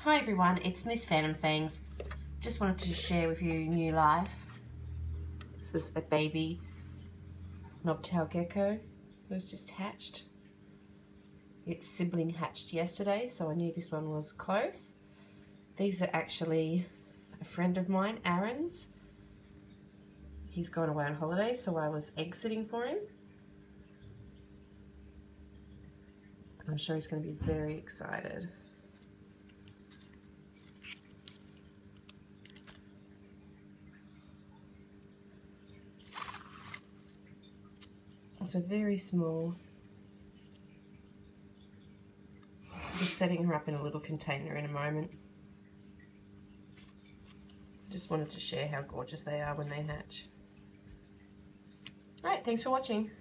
Hi everyone, it's Miss Phantom Fangs. Just wanted to share with you new life. This is a baby knobtail gecko who was just hatched. Its sibling hatched yesterday, so I knew this one was close. These are actually a friend of mine, Aaron's. He's gone away on holiday, so I was egg sitting for him. I'm sure he's going to be very excited. It's a very small. I'll be setting her up in a little container in a moment. Just wanted to share how gorgeous they are when they hatch. Alright, thanks for watching.